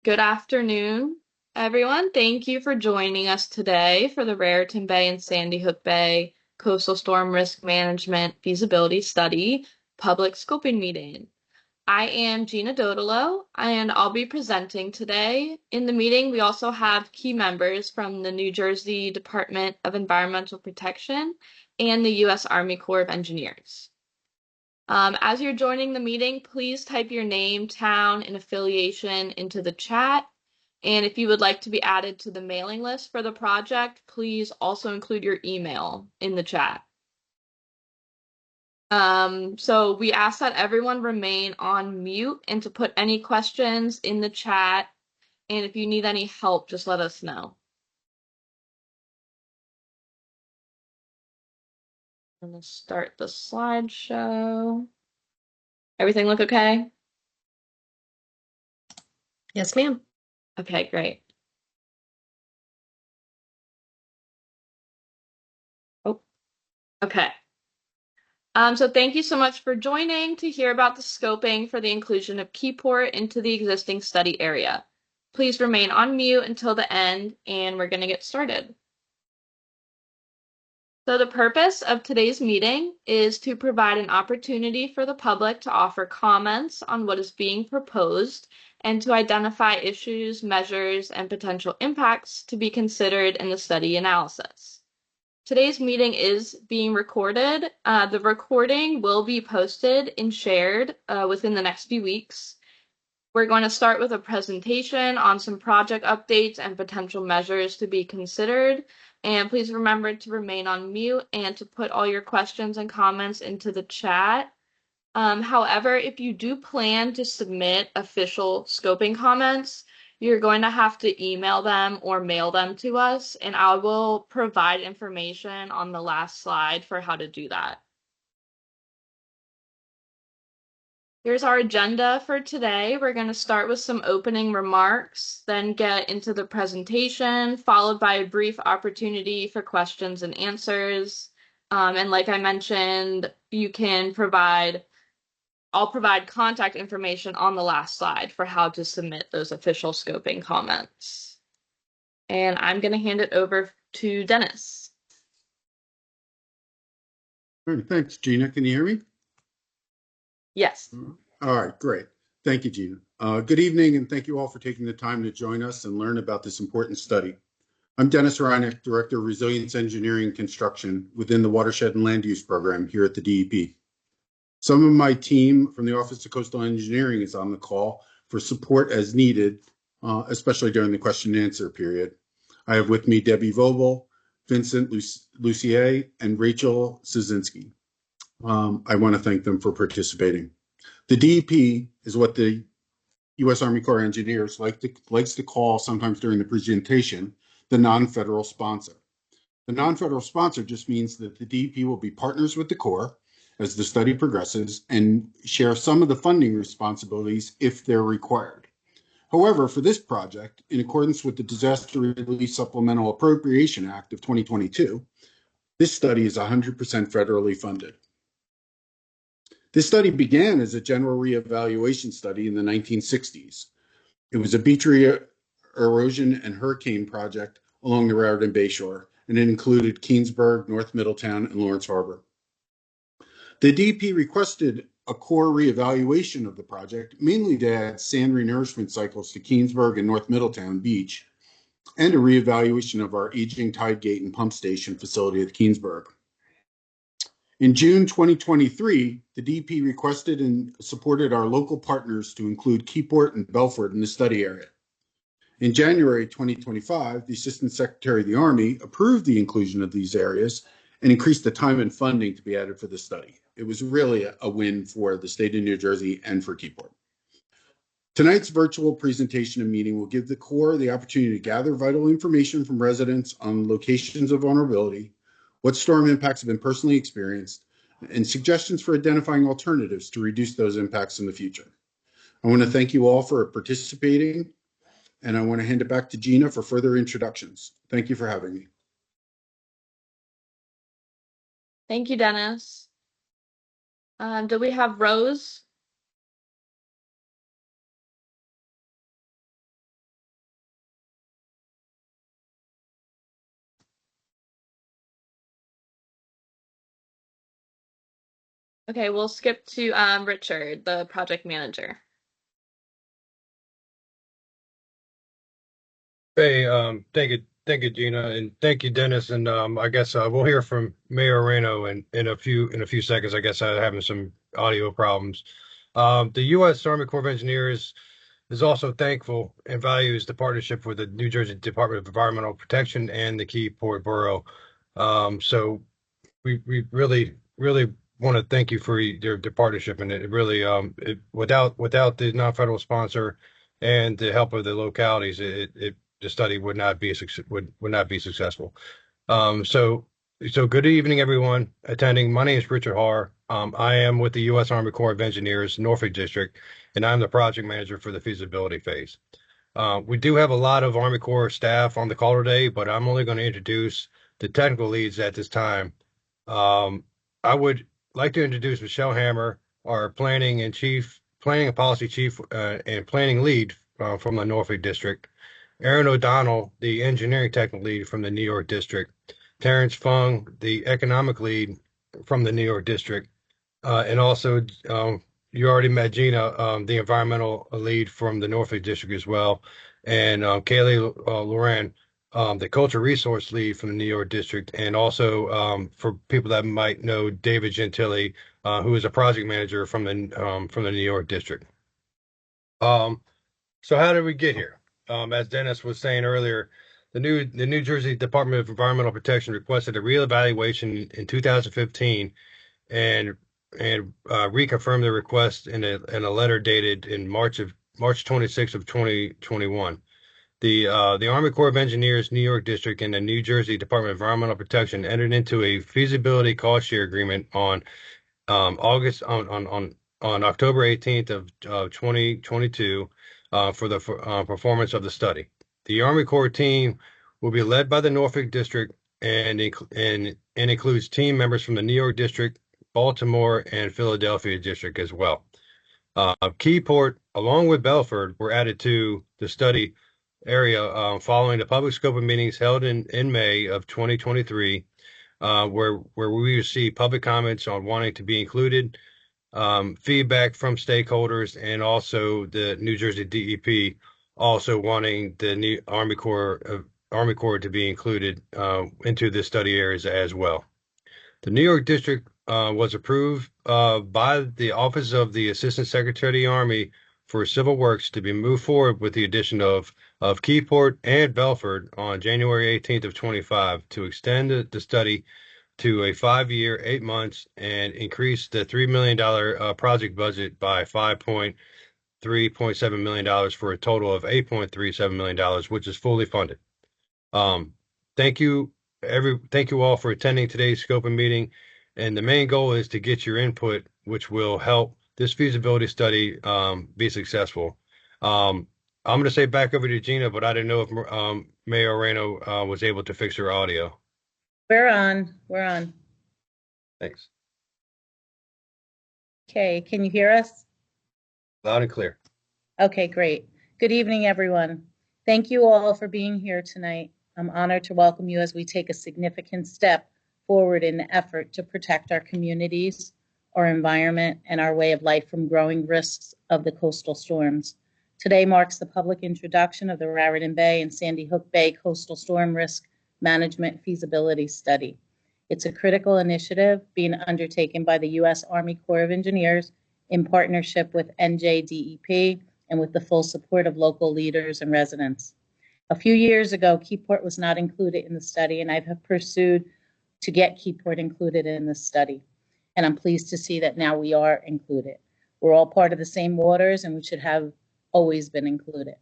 Good afternoon, everyone. Thank you for joining us today for the Raritan Bay and Sandy Hook Bay Coastal Storm Risk Management Feasibility Study public scoping meeting. I am Gina Dodolo, and I'll be presenting today. In the meeting, we also have key members from the New Jersey Department of Environmental Protection and the U.S. Army Corps of Engineers. As you're joining the meeting, please type your name, town, and affiliation into the chat. And if you would like to be added to the mailing list for the project, please also include your email in the chat. So we ask that everyone remain on mute and to put any questions in the chat. And if you need any help, just let us know. I'm going to start the slideshow. Everything look okay? Yes, ma'am. Okay, great. Oh, okay. So thank you so much for joining to hear about the scoping for the inclusion of Keyport into the existing study area. Please remain on mute until the end, and we're going to get started. So the purpose of today's meeting is to provide an opportunity for the public to offer comments on what is being proposed and to identify issues, measures, and potential impacts to be considered in the study analysis. Today's meeting is being recorded. The recording will be posted and shared within the next few weeks. We're going to start with a presentation on some project updates and potential measures to be considered. And please remember to remain on mute and to put all your questions and comments into the chat. However, if you do plan to submit official scoping comments, you're going to have to email them or mail them to us, and I will provide information on the last slide for how to do that. Here's our agenda for today. We're going to start with some opening remarks, then get into the presentation, followed by a brief opportunity for questions and answers. And like I mentioned, I'll provide contact information on the last slide for how to submit those official scoping comments. And I'm going to hand it over to Dennis. All right, thanks, Gina. Can you hear me? Yes. All right, great. Thank you, Gina. Good evening, and thank you all for taking the time to join us and learn about this important study. I'm Dennis Raritan, Director of Resilience Engineering and Construction within the Watershed and Land Use Program here at the DEP. Some of my team from the Office of Coastal Engineering is on the call for support as needed, especially during the question and answer period. I have with me Debbie Vogel, Vincent Lucier, and Rachel Szynski. I want to thank them for participating. The DEP is what the U.S. Army Corps of Engineers likes to call sometimes during the presentation the non-federal sponsor. The non-federal sponsor just means that the DEP will be partners with the Corps as the study progresses and share some of the funding responsibilities if they're required. However, for this project, in accordance with the Disaster Relief Supplemental Appropriation Act of 2022, this study is 100% federally funded. This study began as a general reevaluation study in the 1960s. It was a beach erosion and hurricane project along the Raritan Bayshore, and it included Keansburg, North Middletown, and Lawrence Harbor. The DEP requested a core reevaluation of the project, mainly to add sand renourishment cycles to Keansburg and North Middletown Beach, and a reevaluation of our aging tide gate and pump station facility at Keansburg. In June 2023, the DEP requested and supported our local partners to include Keyport and Belfort in the study area. In January 2025, the Assistant Secretary of the Army approved the inclusion of these areas and increased the time and funding to be added for the study. It was really a win for the state of New Jersey and for Keyport. Tonight's virtual presentation and meeting will give the Corps the opportunity to gather vital information from residents on locations of vulnerability, what storm impacts have been personally experienced, and suggestions for identifying alternatives to reduce those impacts in the future. I want to thank you all for participating, and I want to hand it back to Gina for further introductions. Thank you for having me. Thank you, Dennis. Do we have Rose? Okay, we'll skip to Richard, the project manager. Hey, thank you, Gina, and thank you, Dennis. And I guess we'll hear from Mayor Reno in a few seconds. I guess having some audio problems. The U.S. Army Corps of Engineers is also thankful and values the partnership with the New Jersey Department of Environmental Protection and the Keyport Borough. So we really want to thank you for your partnership, and it really without the non-federal sponsor and the help of the localities, the study would not be would not be successful. So good evening, everyone attending. My name is Richard Haar. I am with the U.S. Army Corps of Engineers, Norfolk District, and I'm the project manager for the feasibility phase. We do have a lot of Army Corps staff on the call today, but I'm only going to introduce the technical leads at this time. Um, I would like to introduce Michelle Hammer, our planning and policy chief, and planning lead from the Norfolk District. Aaron O'Donnell, the engineering technical lead from the New York District. Terrence Fung, the economic lead from the New York District. And also, you already met Gina, the environmental lead from the Norfolk District as well. And Kaylee Loren, the culture resource lead from the New York District. And also, for people that might know, David Gentili, who is a project manager from the New York District. So how did we get here? As Dennis was saying earlier, the New Jersey Department of Environmental Protection requested a reevaluation in 2015 and reconfirmed the request in a letter dated in March 26th of 2021. The Army Corps of Engineers New York District and the New Jersey Department of Environmental Protection entered into a feasibility cost share agreement on August on October 18th of 2022 for the performance of the study. The Army Corps team will be led by the Norfolk District and includes team members from the New York District, Baltimore, and Philadelphia District as well. Keyport, along with Belford, were added to the study area following the public scope of meetings held in May of 2023, where we received public comments on wanting to be included, feedback from stakeholders, and also the New Jersey DEP also wanting the new Army Corps to be included into the study areas as well. The New York District was approved by the Office of the Assistant Secretary of the Army for Civil Works to be moved forward with the addition of Keyport and Belford on January 18th of 25 to extend the study to a 5-year, 8 months, and increase the $3 million project budget by $5.37 million for a total of $8.37 million, which is fully funded. Um, thank you, thank you all for attending today's scoping meeting. And the main goal is to get your input, which will help this feasibility study be successful. I'm going to say back over to Gina, but I didn't know if Mayor Reno was able to fix her audio. We're on. We're on. Thanks. Okay, can you hear us? Loud and clear. Okay, great. Good evening, everyone. Thank you all for being here tonight. I'm honored to welcome you as we take a significant step forward in the effort to protect our communities, our environment, and our way of life from growing risks of the coastal storms. Today marks the public introduction of the Raritan Bay and Sandy Hook Bay Coastal Storm Risk Management Feasibility Study. It's a critical initiative being undertaken by the U.S. Army Corps of Engineers in partnership with NJDEP and with the full support of local leaders and residents. A few years ago, Keyport was not included in the study, and I have pursued to get Keyport included in this study. And I'm pleased to see that now we are included. We're all part of the same waters, and we should have always been included.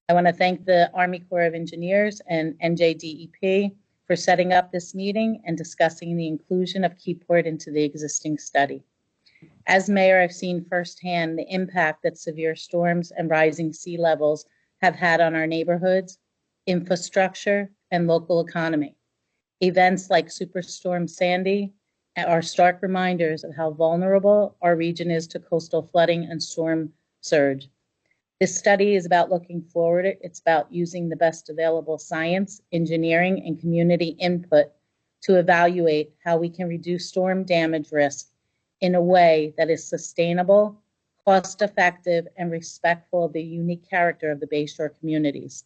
I want to thank the Army Corps of Engineers and NJDEP for setting up this meeting and discussing the inclusion of Keyport into the existing study. As mayor, I've seen firsthand the impact that severe storms and rising sea levels have had on our neighborhoods, infrastructure, and local economy. Events like Superstorm Sandy are stark reminders of how vulnerable our region is to coastal flooding and storm surge. This study is about looking forward. It's about using the best available science, engineering, and community input to evaluate how we can reduce storm damage risk in a way that is sustainable, cost-effective, and respectful of the unique character of the Bayshore communities.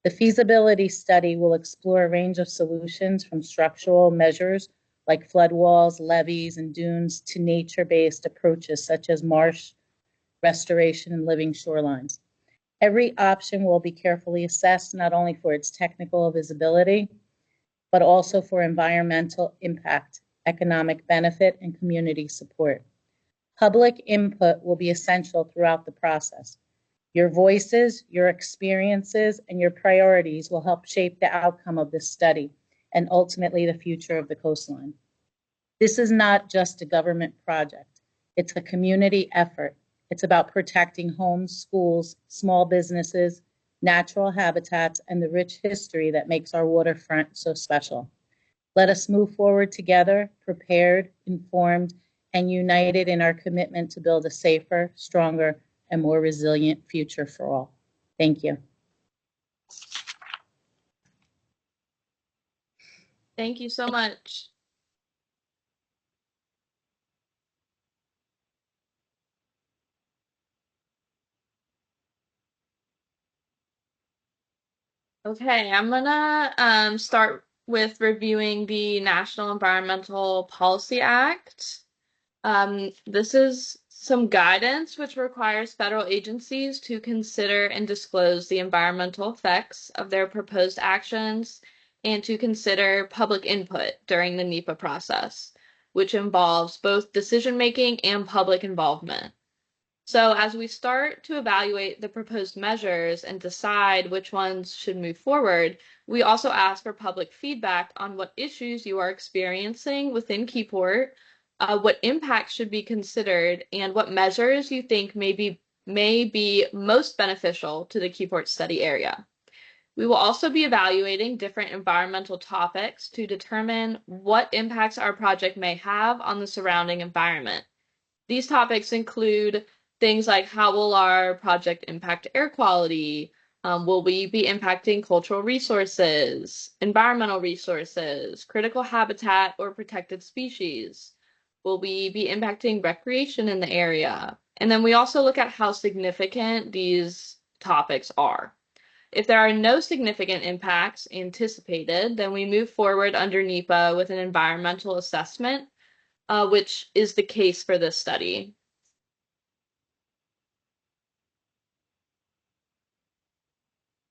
The feasibility study will explore a range of solutions from structural measures like flood walls, levees, and dunes to nature-based approaches such as marsh restoration and living shorelines. Every option will be carefully assessed not only for its technical visibility, but also for environmental impact, economic benefit, and community support. Public input will be essential throughout the process. Your voices, your experiences, and your priorities will help shape the outcome of this study and ultimately the future of the coastline. This is not just a government project. It's a community effort. It's about protecting homes, schools, small businesses, natural habitats, and the rich history that makes our waterfront so special. Let us move forward together, prepared, informed, and united in our commitment to build a safer, stronger, and more resilient future for all. Thank you. Thank you so much. Okay, I'm gonna start with reviewing the National Environmental Policy Act. This is some guidance which requires federal agencies to consider and disclose the environmental effects of their proposed actions and to consider public input during the NEPA process, which involves both decision-making and public involvement. So as we start to evaluate the proposed measures and decide which ones should move forward, we also ask for public feedback on what issues you are experiencing within Keyport, what impacts should be considered, and what measures you think may be most beneficial to the Keyport study area. We will also be evaluating different environmental topics to determine what impacts our project may have on the surrounding environment. These topics include things like how will our project impact air quality? Will we be impacting cultural resources, environmental resources, critical habitat or protected species? Will we be impacting recreation in the area? And then we also look at how significant these topics are. If there are no significant impacts anticipated, then we move forward under NEPA with an environmental assessment, which is the case for this study.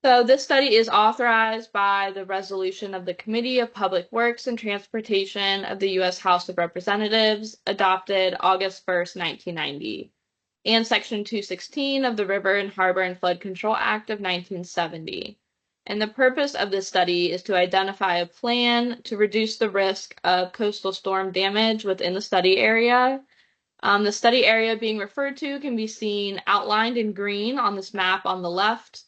So this study is authorized by the resolution of the Committee of Public Works and Transportation of the U.S. House of Representatives, adopted August 1st, 1990, and Section 216 of the River and Harbor and Flood Control Act of 1970. And the purpose of this study is to identify a plan to reduce the risk of coastal storm damage within the study area. The study area being referred to can be seen outlined in green on this map on the left.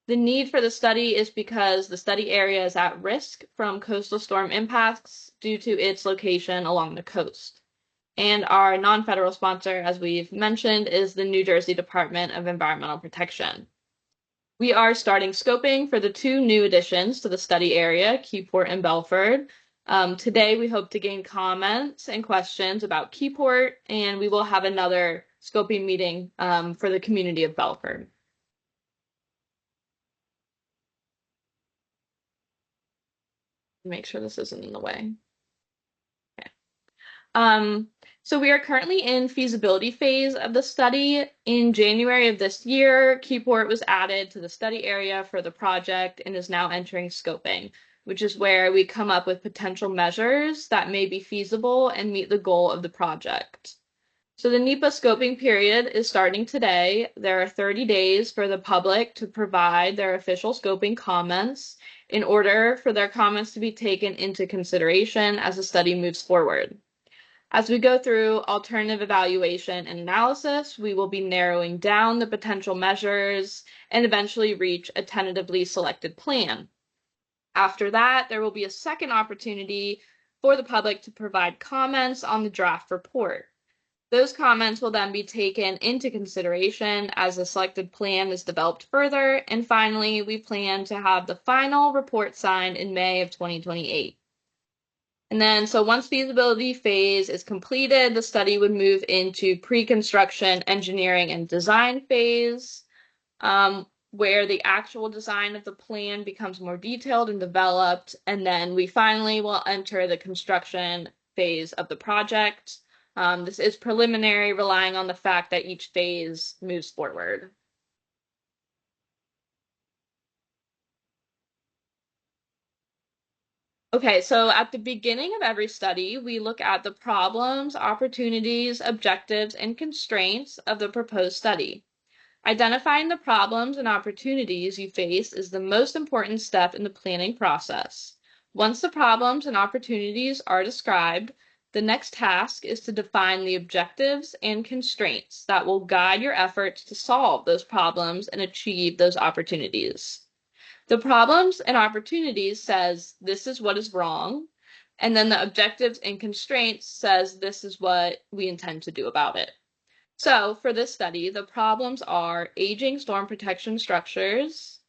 The need for the study is because the study area is at risk from coastal storm impacts due to its location along the coast. And our non-federal sponsor, as we've mentioned, is the New Jersey Department of Environmental Protection. We are starting scoping for the two new additions to the study area, Keyport and Belford. Today, we hope to gain comments and questions about Keyport, and we will have another scoping meeting for the community of Belford. Make sure this isn't in the way. Okay. So we are currently in feasibility phase of the study. In January of this year, Keyport was added to the study area for the project and is now entering scoping, which is where we come up with potential measures that may be feasible and meet the goal of the project. So the NEPA scoping period is starting today. There are 30 days for the public to provide their official scoping comments in order for their comments to be taken into consideration as the study moves forward. As we go through alternative evaluation and analysis, we will be narrowing down the potential measures and eventually reach a tentatively selected plan. After that, there will be a second opportunity for the public to provide comments on the draft report. Those comments will then be taken into consideration as the selected plan is developed further, and finally, we plan to have the final report signed in May of 2028. And then, so once feasibility phase is completed, the study would move into pre-construction engineering and design phase, where the actual design of the plan becomes more detailed and developed. And then we finally will enter the construction phase of the project. This is preliminary, relying on the fact that each phase moves forward. Okay, so at the beginning of every study, we look at the problems, opportunities, objectives, and constraints of the proposed study. Identifying the problems and opportunities you face is the most important step in the planning process. Once the problems and opportunities are described, the next task is to define the objectives and constraints that will guide your efforts to solve those problems and achieve those opportunities. The problems and opportunities says this is what is wrong, and then the objectives and constraints says this is what we intend to do about it. So for this study, the problems are aging storm protection structures,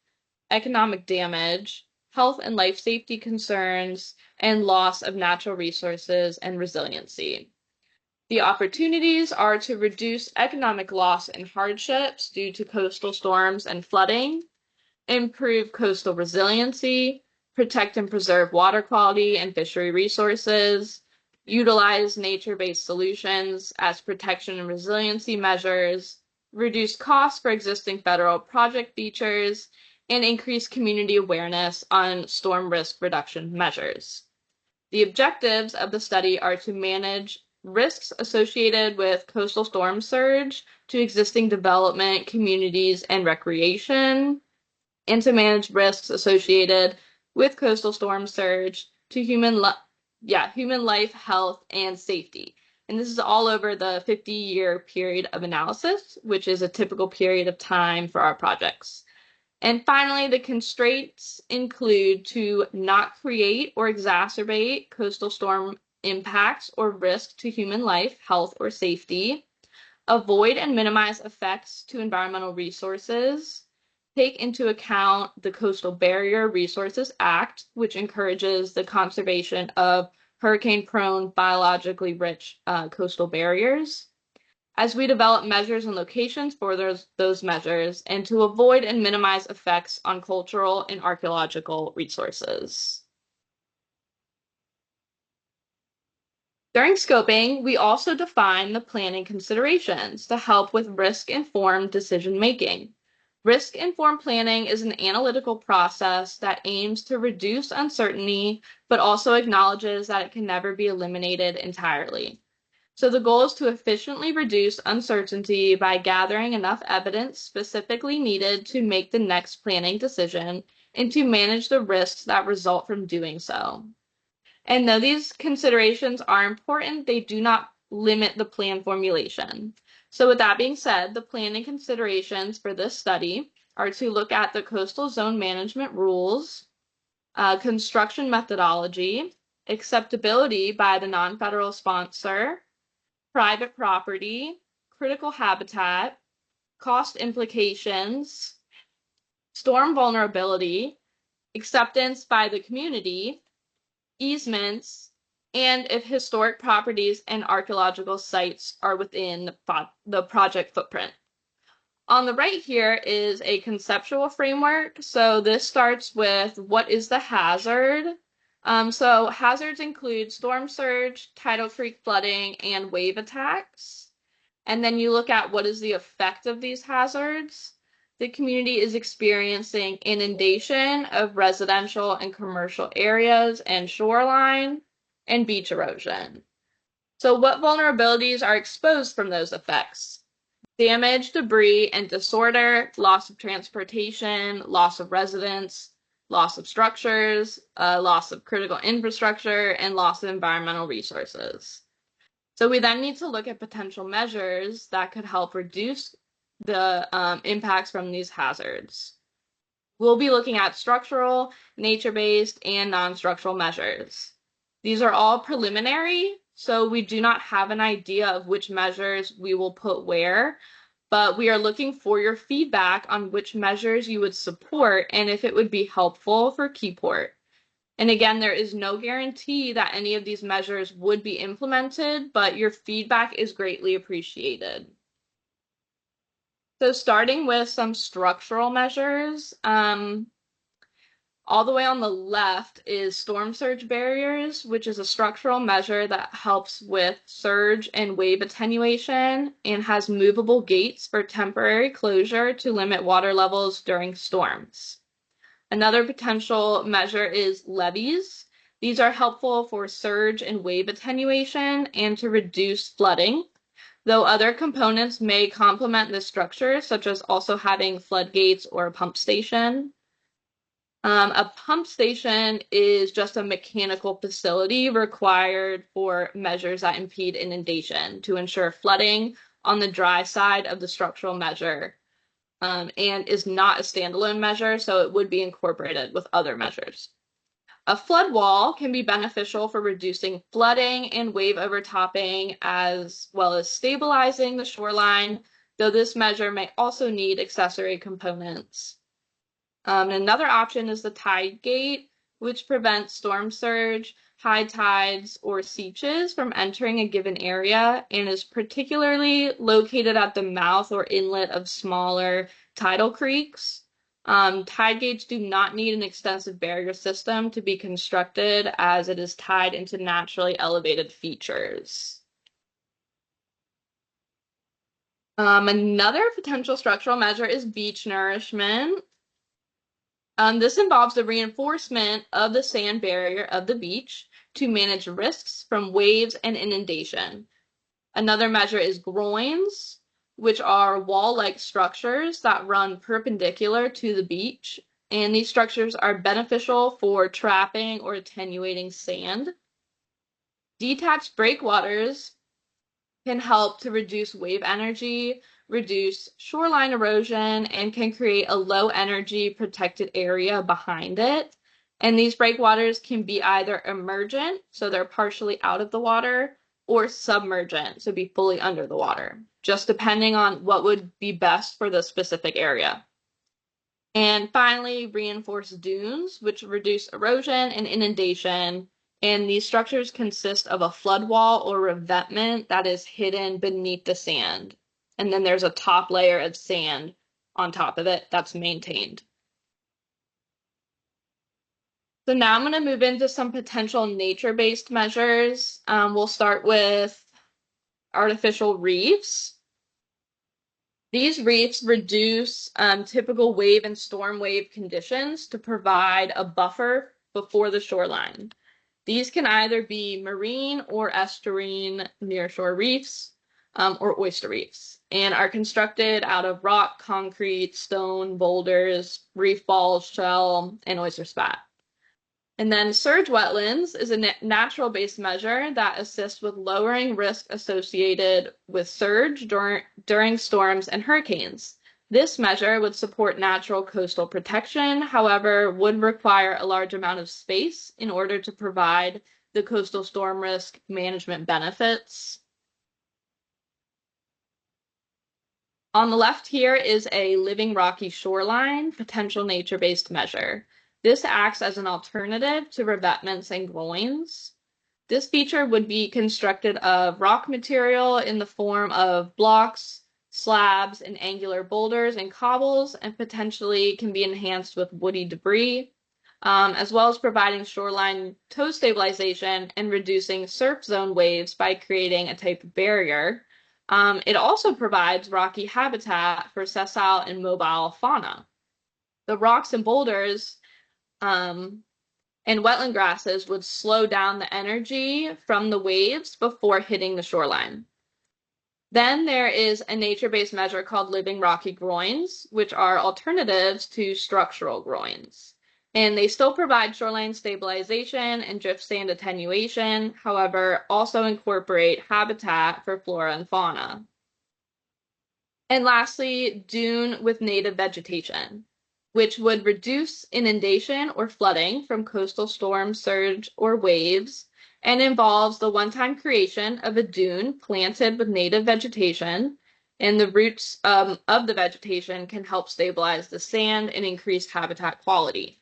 economic damage, health and life safety concerns, and loss of natural resources and resiliency. The opportunities are to reduce economic loss and hardships due to coastal storms and flooding, improve coastal resiliency, protect and preserve water quality and fishery resources, utilize nature-based solutions as protection and resiliency measures, reduce costs for existing federal project features, and increase community awareness on storm risk reduction measures. The objectives of the study are to manage risks associated with coastal storm surge to existing development, communities, and recreation, and to manage risks associated with coastal storm surge to human life, health, and safety. And this is all over the 50-year period of analysis, which is a typical period of time for our projects. And finally, the constraints include to not create or exacerbate coastal storm impacts or risk to human life, health, or safety, avoid and minimize effects to environmental resources, take into account the Coastal Barrier Resources Act, which encourages the conservation of hurricane-prone, biologically rich coastal barriers, as we develop measures and locations for those measures, and to avoid and minimize effects on cultural and archaeological resources. During scoping, we also define the planning considerations to help with risk-informed decision-making. Risk-informed planning is an analytical process that aims to reduce uncertainty, but also acknowledges that it can never be eliminated entirely. So the goal is to efficiently reduce uncertainty by gathering enough evidence specifically needed to make the next planning decision and to manage the risks that result from doing so. And though these considerations are important, they do not limit the plan formulation. So with that being said, the planning considerations for this study are to look at the coastal zone management rules, construction methodology, acceptability by the non-federal sponsor, private property, critical habitat, cost implications, storm vulnerability, acceptance by the community, easements, and if historic properties and archaeological sites are within the project footprint. On the right here is a conceptual framework. So this starts with what is the hazard? So hazards include storm surge, tidal creek flooding, and wave attacks. And then you look at what is the effect of these hazards. The community is experiencing inundation of residential and commercial areas and shoreline and beach erosion. So what vulnerabilities are exposed from those effects? Damage, debris, and disorder, loss of transportation, loss of residents, loss of structures, loss of critical infrastructure, and loss of environmental resources. So we then need to look at potential measures that could help reduce the impacts from these hazards. We'll be looking at structural, nature-based, and non-structural measures. These are all preliminary, so we do not have an idea of which measures we will put where, but we are looking for your feedback on which measures you would support and if it would be helpful for Keyport. And again, there is no guarantee that any of these measures would be implemented, but your feedback is greatly appreciated. So starting with some structural measures, all the way on the left is storm surge barriers, which is a structural measure that helps with surge and wave attenuation and has movable gates for temporary closure to limit water levels during storms. Another potential measure is levees. These are helpful for surge and wave attenuation and to reduce flooding, though other components may complement this structure, such as also having floodgates or a pump station. A pump station is just a mechanical facility required for measures that impede inundation to ensure flooding on the dry side of the structural measure, and is not a standalone measure, so it would be incorporated with other measures. A flood wall can be beneficial for reducing flooding and wave overtopping, as well as stabilizing the shoreline, though this measure may also need accessory components. Another option is the tide gate, which prevents storm surge, high tides, or seeches from entering a given area and is particularly located at the mouth or inlet of smaller tidal creeks. Tide gates do not need an extensive barrier system to be constructed as it is tied into naturally elevated features. Another potential structural measure is beach nourishment. This involves the reinforcement of the sand barrier of the beach to manage risks from waves and inundation. Another measure is groins, which are wall-like structures that run perpendicular to the beach, and these structures are beneficial for trapping or attenuating sand. Detached breakwaters can help to reduce wave energy, reduce shoreline erosion, and can create a low energy protected area behind it. And these breakwaters can be either emergent, so they're partially out of the water, or submergent, so be fully under the water, just depending on what would be best for the specific area. And finally, reinforced dunes, which reduce erosion and inundation. And these structures consist of a flood wall or revetment that is hidden beneath the sand. And then there's a top layer of sand on top of it that's maintained. So now I'm going to move into some potential nature-based measures. We'll start with artificial reefs. These reefs reduce typical wave and storm wave conditions to provide a buffer before the shoreline. These can either be marine or estuarine nearshore reefs or oyster reefs, and are constructed out of rock, concrete, stone, boulders, reef balls, shell, and oyster spat. And then surge wetlands is a natural-based measure that assists with lowering risk associated with surge during storms and hurricanes. This measure would support natural coastal protection, however, would require a large amount of space in order to provide the coastal storm risk management benefits. On the left here is a living rocky shoreline, potential nature-based measure. This acts as an alternative to revetments and groins. This feature would be constructed of rock material in the form of blocks, slabs, and angular boulders and cobbles, and potentially can be enhanced with woody debris, as well as providing shoreline toe stabilization and reducing surf zone waves by creating a type of barrier. It also provides rocky habitat for sessile and mobile fauna. The rocks and boulders and wetland grasses would slow down the energy from the waves before hitting the shoreline. Then there is a nature-based measure called living rocky groins, which are alternatives to structural groins. And they still provide shoreline stabilization and drift sand attenuation, however, also incorporate habitat for flora and fauna. And lastly, dune with native vegetation, which would reduce inundation or flooding from coastal storms, surge, or waves, and involves the one-time creation of a dune planted with native vegetation, and the roots of the vegetation can help stabilize the sand and increase habitat quality.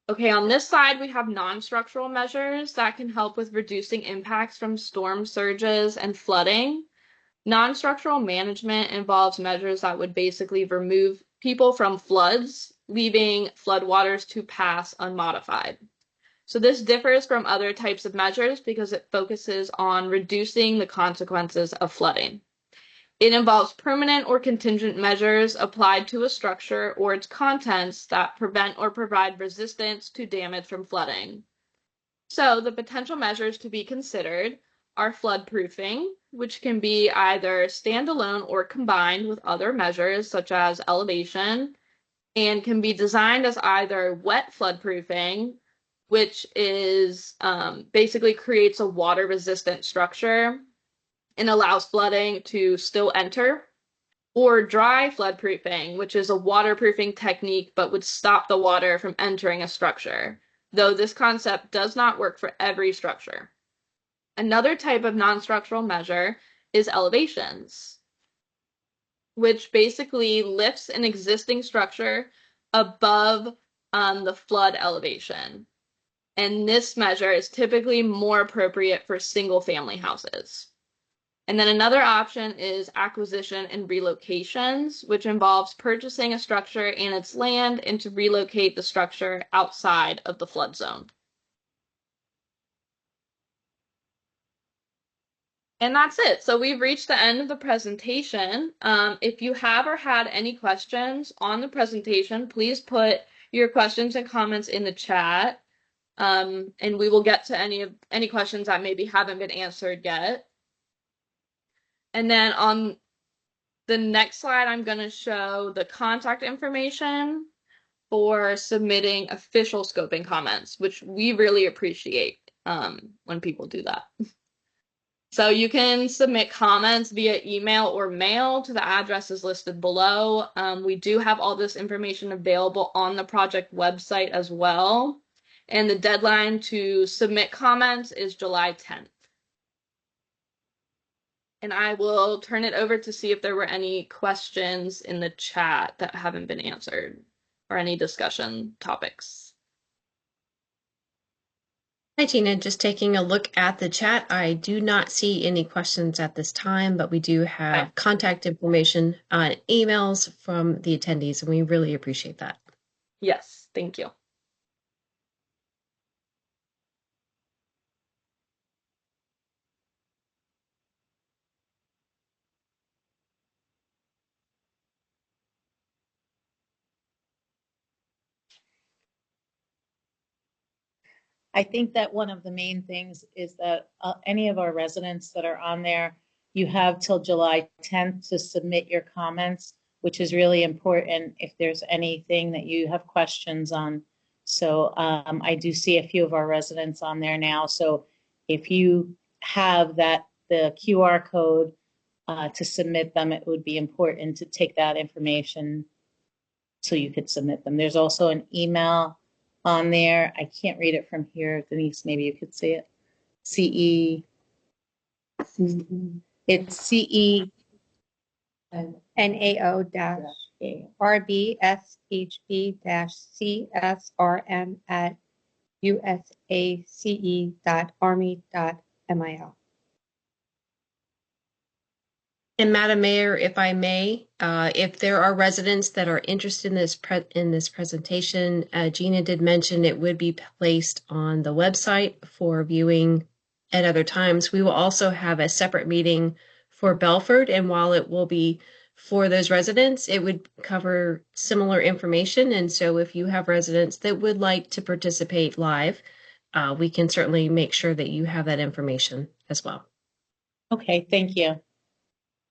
Okay, on this side, we have non-structural measures that can help with reducing impacts from storm surges and flooding. Non-structural management involves measures that would basically remove people from floods, leaving floodwaters to pass unmodified. So this differs from other types of measures because it focuses on reducing the consequences of flooding. It involves permanent or contingent measures applied to a structure or its contents that prevent or provide resistance to damage from flooding. So the potential measures to be considered are floodproofing, which can be either standalone or combined with other measures such as elevation, and can be designed as either wet floodproofing, which is basically creates a water-resistant structure and allows flooding to still enter, or dry floodproofing, which is a waterproofing technique but would stop the water from entering a structure, though this concept does not work for every structure. Another type of non-structural measure is elevations, which basically lifts an existing structure above the flood elevation. And this measure is typically more appropriate for single-family houses. And then another option is acquisition and relocations, which involves purchasing a structure and its land and to relocate the structure outside of the flood zone. And that's it. So we've reached the end of the presentation. If you have or had any questions on the presentation, please put your questions and comments in the chat. And we will get to any questions that maybe haven't been answered yet. And then on the next slide, I'm going to show the contact information for submitting official scoping comments, which we really appreciate when people do that. So you can submit comments via email or mail to the addresses listed below. We do have all this information available on the project website as well. And the deadline to submit comments is July 10th. And I will turn it over to see if there were any questions in the chat that haven't been answered or any discussion topics. Hi, Gina. Just taking a look at the chat. I do not see any questions at this time, but we do have contact information on emails from the attendees, and we really appreciate that. Yes, thank you. I think that one of the main things is that any of our residents that are on there, you have till July 10th to submit your comments, which is really important if there's anything that you have questions on. So I do see a few of our residents on there now. So if you have the QR code to submit them, it would be important to take that information so you could submit them. There's also an email on there. I can't read it from here. Denise, maybe you could see it. CE. It's CE. And Madam Mayor, if I may, if there are residents that are interested in this presentation, Gina did mention it would be placed on the website for viewing at other times. We will also have a separate meeting for Belford, and while it will be for those residents, it would cover similar information. And so if you have residents that would like to participate live, we can certainly make sure that you have that information as well. Okay, thank you.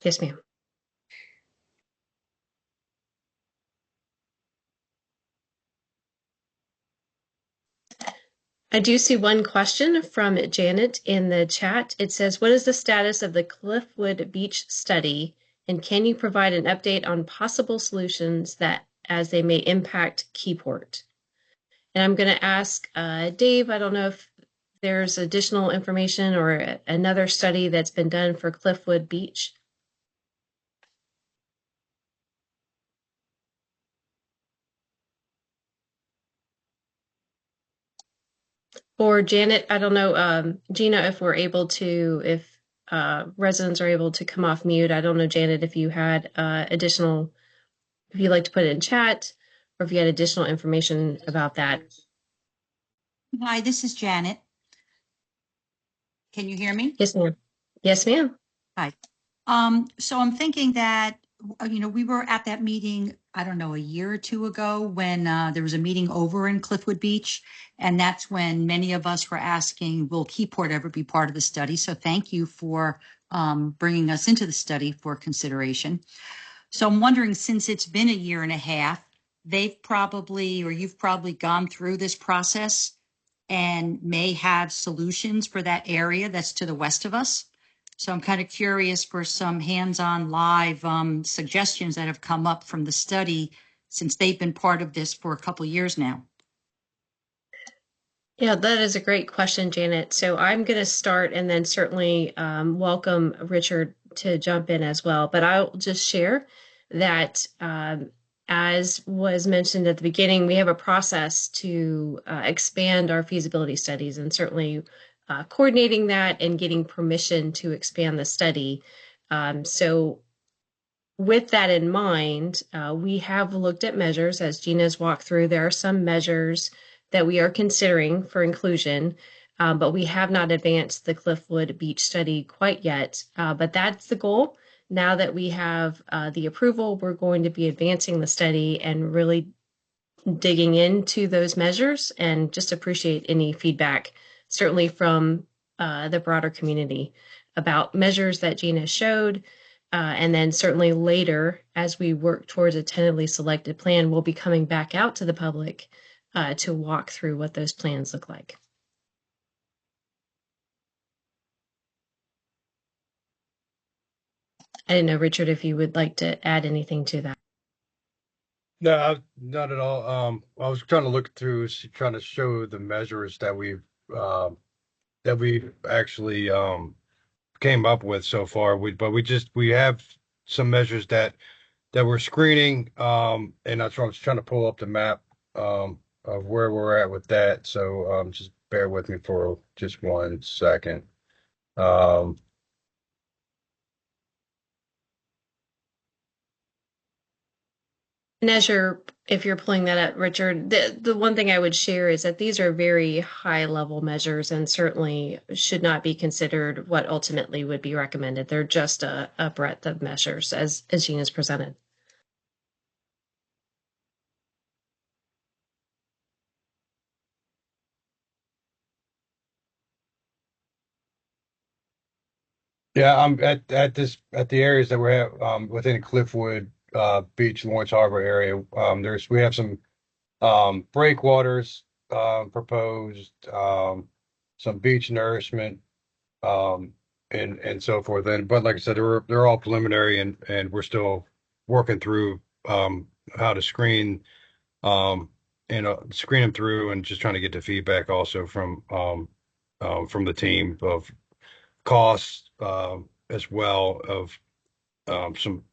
Yes, ma'am. I do see one question from Janet in the chat. It says, what is the status of the Cliffwood Beach study? And can you provide an update on possible solutions that as they may impact Keyport? And I'm going to ask Dave, I don't know if there's additional information or another study that's been done for Cliffwood Beach. Or Janet, I don't know, Gina, if we're able to, if residents are able to come off mute. I don't know, Janet, if you had additional, if you'd like to put it in chat, or if you had additional information about that. Hi, this is Janet. Can you hear me? Yes, ma'am. Yes, ma'am. Hi. So I'm thinking that, we were at that meeting, I don't know, a year or two ago when there was a meeting over in Cliffwood Beach. And that's when many of us were asking, will Keyport ever be part of the study? So thank you for bringing us into the study for consideration. So I'm wondering, since it's been a year and a half, they've probably, or you've probably gone through this process and may have solutions for that area that's to the west of us. So I'm kind of curious for some hands-on live suggestions that have come up from the study since they've been part of this for a couple years now. Yeah, that is a great question, Janet. So I'm going to start and then certainly welcome Richard to jump in as well. But I'll just share that as was mentioned at the beginning, we have a process to expand our feasibility studies, and certainly coordinating that and getting permission to expand the study. So with that in mind, we have looked at measures, as Gina's walked through. There are some measures that we are considering for inclusion, but we have not advanced the Cliffwood Beach study quite yet. But that's the goal. Now that we have the approval, we're going to be advancing the study and really digging into those measures, and just appreciate any feedback, certainly from the broader community, about measures that Gina showed. And then certainly later, as we work towards a tentatively selected plan, we'll be coming back out to the public to walk through what those plans look like. I didn't know, Richard, if you would like to add anything to that. No, not at all. I was trying to look through, trying to show the measures that we actually came up with so far. But we have some measures that we're screening, and I was trying to pull up the map of where we're at with that. So just bear with me for just 1 second. And if you're pulling that up, Richard, the one thing I would share is that these are very high level measures and certainly should not be considered what ultimately would be recommended. They're just a breadth of measures as Gina's presented. Yeah, I'm at the areas that we have within Cliffwood Beach, Lawrence Harbor area. We have some breakwaters proposed, some beach nourishment, and so forth. But like I said, they're all preliminary, and we're still working through how to um, screen them through, and just trying to get the feedback also from the team of costs, as well, of some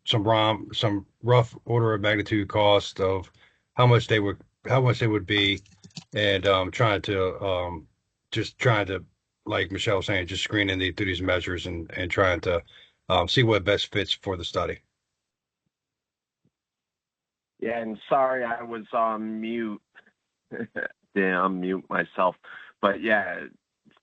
rough order of magnitude cost of how much they would be, and trying to, like Michelle was saying, just screening through these measures, and trying to see what best fits for the study. Yeah, and sorry I was on mute. Didn't unmute myself. But yeah,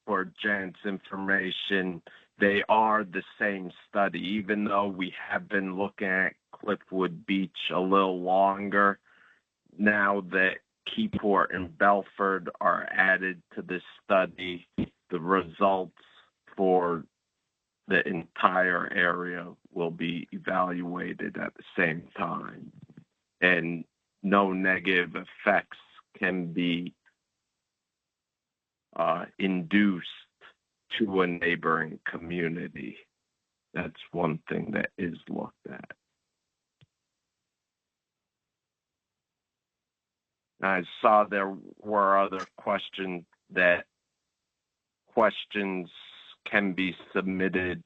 for Jan's information, they are the same study, even though we have been looking at Cliffwood Beach a little longer. Now that Keyport and Belford are added to this study, the results for the entire area will be evaluated at the same time, and no negative effects can be induced to a neighboring community. That's one thing that is looked at. I saw there were other questions can be submitted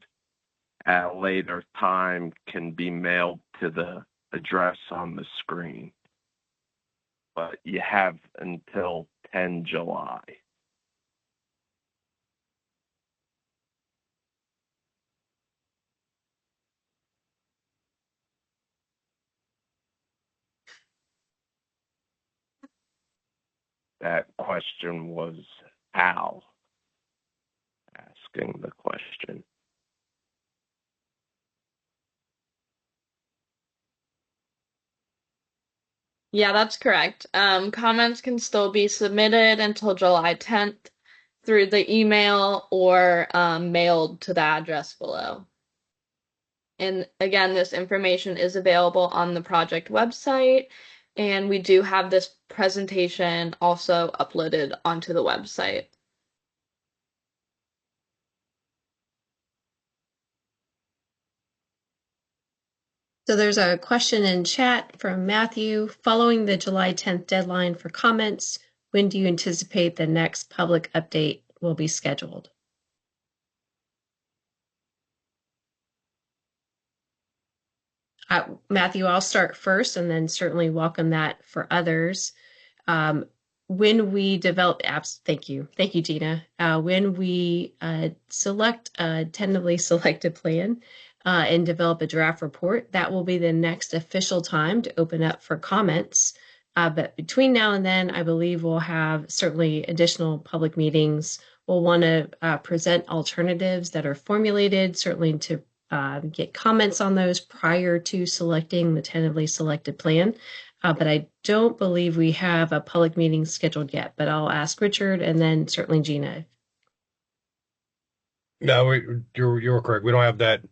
at a later time, can be mailed to the address on the screen. But you have until 10 July. question was Al asking the question. Yeah, that's correct. Comments can still be submitted until July 10th through the email or mailed to the address below. And again, this information is available on the project website, and we do have this presentation also uploaded onto the website. So there's a question in chat from Matthew. Following the July 10th deadline for comments, when do you anticipate the next public update will be scheduled? Matthew, I'll start first and then certainly welcome that for others. When we develop apps, thank you, Gina. When we select a tentatively selected plan and develop a draft report, that will be the next official time to open up for comments. But between now and then, I believe we'll have certainly additional public meetings. We'll want to present alternatives that are formulated, certainly to get comments on those prior to selecting the tentatively selected plan. But I don't believe we have a public meeting scheduled yet, but I'll ask Richard and then certainly Gina. No, you're correct. We don't have that.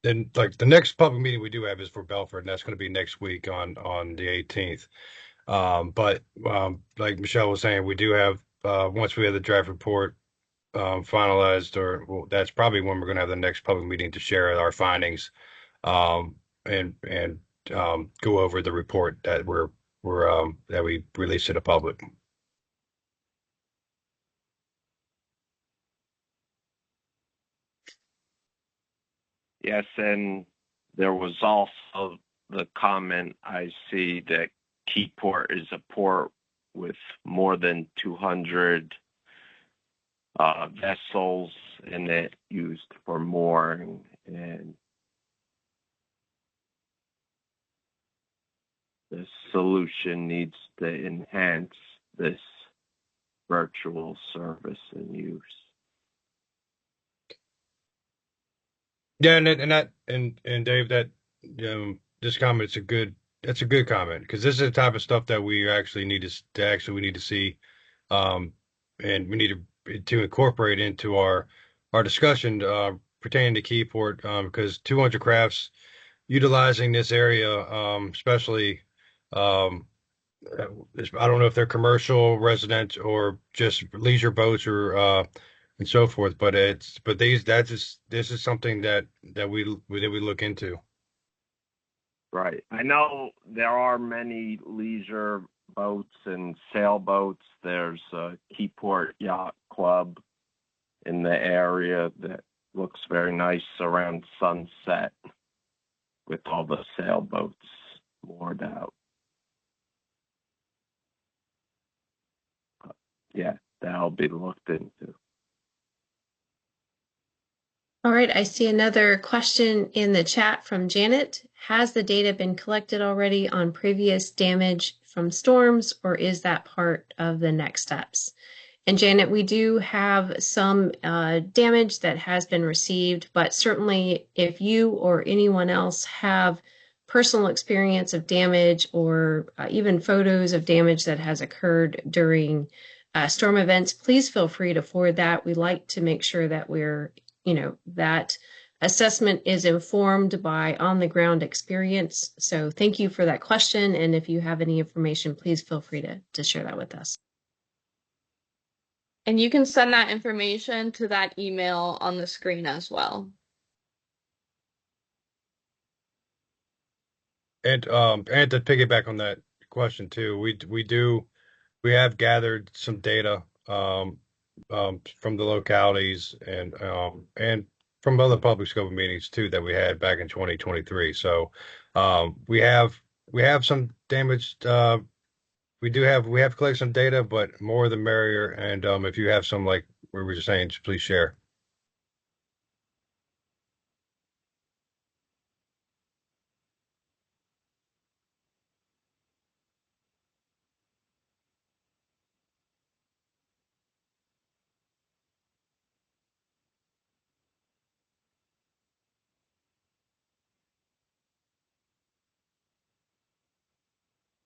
Then like the next public meeting we do have is for Belford, and that's going to be next week on the 18th. But like Michelle was saying, we do have once we have the draft report finalized, or well, that's probably when we're going to have the next public meeting to share our findings and go over the report that that we released to the public. Yes, and there was also the comment I see that Keyport is a port with more than 200 vessels in it used for mooring, and the solution needs to enhance this virtual service and use. Yeah, and Dave, that this comment's that's a good comment because this is the type of stuff that we actually need we need to see, um, and we need to incorporate into our discussion pertaining to Keyport, because 200 crafts utilizing this area, especially, um, I don't know if they're commercial, resident, or just leisure boats or and so forth. But this is something that we look into. Right. I know there are many leisure boats and sailboats. There's a Keyport Yacht Club in the area that looks very nice around sunset with all the sailboats moored out. Yeah, that'll be looked into. All right, I see another question in the chat from Janet. Has the data been collected already on previous damage from storms, or is that part of the next steps? And Janet, we do have some damage that has been received, but certainly if you or anyone else have personal experience of damage or even photos of damage that has occurred during storm events, please feel free to forward that. We like to make sure that that assessment is informed by on the ground experience. So thank you for that question. And if you have any information, please feel free to share that with us. And you can send that information to that email on the screen as well. And to piggyback on that question too, we have gathered some data from the localities and from other public scope meetings too that we had back in 2023. So we have some damage. We have collected some data, but more the merrier. And if you have some like we were just saying, please share.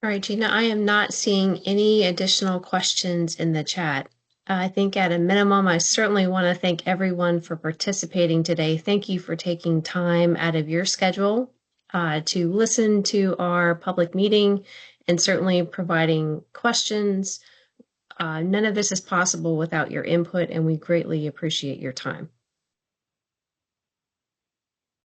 All right, Gina, I am not seeing any additional questions in the chat. I think at a minimum, I certainly want to thank everyone for participating today. Thank you for taking time out of your schedule to listen to our public meeting and certainly providing questions. None of this is possible without your input, and we greatly appreciate your time.